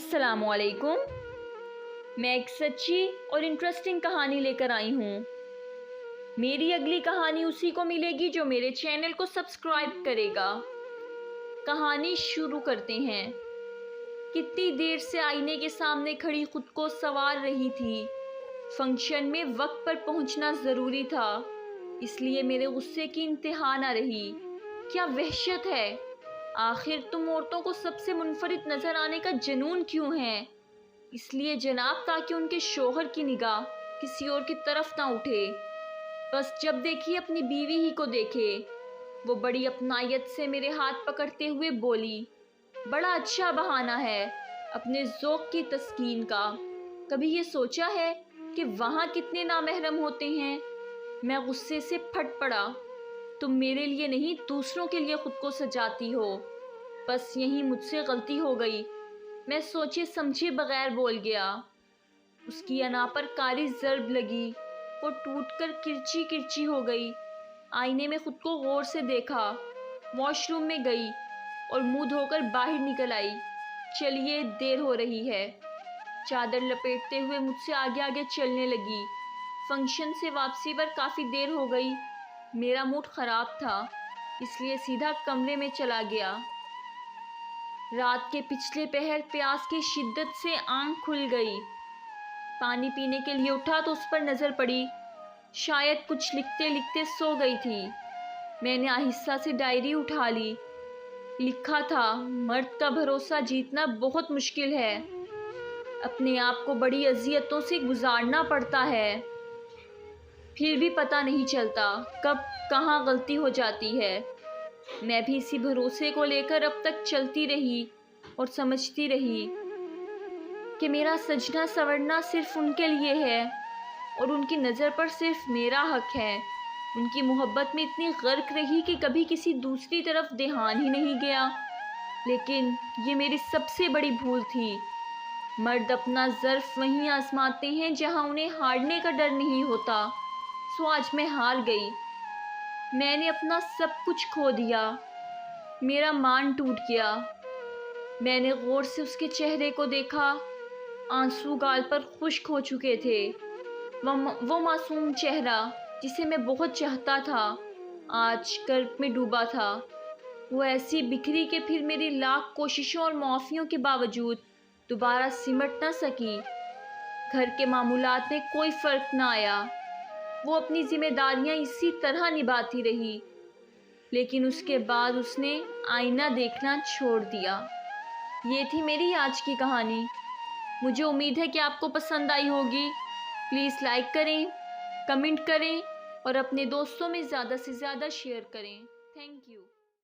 अस्सलामु अलैकुम। मैं एक सच्ची और इंटरेस्टिंग कहानी लेकर आई हूँ। मेरी अगली कहानी उसी को मिलेगी जो मेरे चैनल को सब्सक्राइब करेगा। कहानी शुरू करते हैं। कितनी देर से आईने के सामने खड़ी खुद को संवार रही थी। फंक्शन में वक्त पर पहुंचना ज़रूरी था, इसलिए मेरे गुस्से की इंतहा ना रही। क्या वहशत है! आखिर तुम औरतों को सबसे मुनफरिद नज़र आने का जुनून क्यों है? इसलिए जनाब, ताकि उनके शोहर की निगाह किसी और की तरफ ना उठे। बस जब देखिए अपनी बीवी ही को देखे। वो बड़ी अपनायत से मेरे हाथ पकड़ते हुए बोली, बड़ा अच्छा बहाना है अपने ज़ौक़ की तस्कीन का। कभी ये सोचा है कि वहाँ कितने नामहरम होते हैं? मैं गुस्से से फट पड़ा। तुम मेरे लिए नहीं, दूसरों के लिए खुद को सजाती हो। बस यही मुझसे गलती हो गई। मैं सोचे समझे बगैर बोल गया। उसकी अना पर कारी ज़र्ब लगी। वो टूटकर किरची किरची हो गई। आईने में खुद को गौर से देखा। वॉशरूम में गई और मुंह धोकर बाहर निकल आई। चलिए, देर हो रही है। चादर लपेटते हुए मुझसे आगे आगे चलने लगी। फंक्शन से वापसी पर काफ़ी देर हो गई। मेरा मूड ख़राब था, इसलिए सीधा कमरे में चला गया। रात के पिछले पहर प्यास की शिद्दत से आंख खुल गई। पानी पीने के लिए उठा तो उस पर नज़र पड़ी। शायद कुछ लिखते लिखते सो गई थी। मैंने आहिस्ता से डायरी उठा ली। लिखा था, मर्द का भरोसा जीतना बहुत मुश्किल है। अपने आप को बड़ी अज़ियतों से गुजारना पड़ता है, फिर भी पता नहीं चलता कब कहाँ गलती हो जाती है। मैं भी इसी भरोसे को लेकर अब तक चलती रही और समझती रही कि मेरा सजना संवरना सिर्फ उनके लिए है और उनकी नज़र पर सिर्फ मेरा हक है। उनकी मोहब्बत में इतनी गर्क रही कि कभी किसी दूसरी तरफ ध्यान ही नहीं गया। लेकिन ये मेरी सबसे बड़ी भूल थी। मर्द अपना ज़र्फ वहीं आजमाते हैं जहां उन्हें हारने का डर नहीं होता। सो आज मैं हार गई। मैंने अपना सब कुछ खो दिया। मेरा मान टूट गया। मैंने गौर से उसके चेहरे को देखा। आंसू गाल पर खुश्क हो चुके थे। वो मासूम चेहरा जिसे मैं बहुत चाहता था, आज कर्ब में डूबा था। वो ऐसी बिखरी कि फिर मेरी लाख कोशिशों और मुआफ़ियों के बावजूद दोबारा सिमट ना सकी। घर के मामूलात में कोई फ़र्क ना आया। वो अपनी ज़िम्मेदारियां इसी तरह निभाती रही, लेकिन उसके बाद उसने आईना देखना छोड़ दिया। ये थी मेरी आज की कहानी। मुझे उम्मीद है कि आपको पसंद आई होगी। प्लीज़ लाइक करें, कमेंट करें और अपने दोस्तों में ज़्यादा से ज़्यादा शेयर करें। Thank you.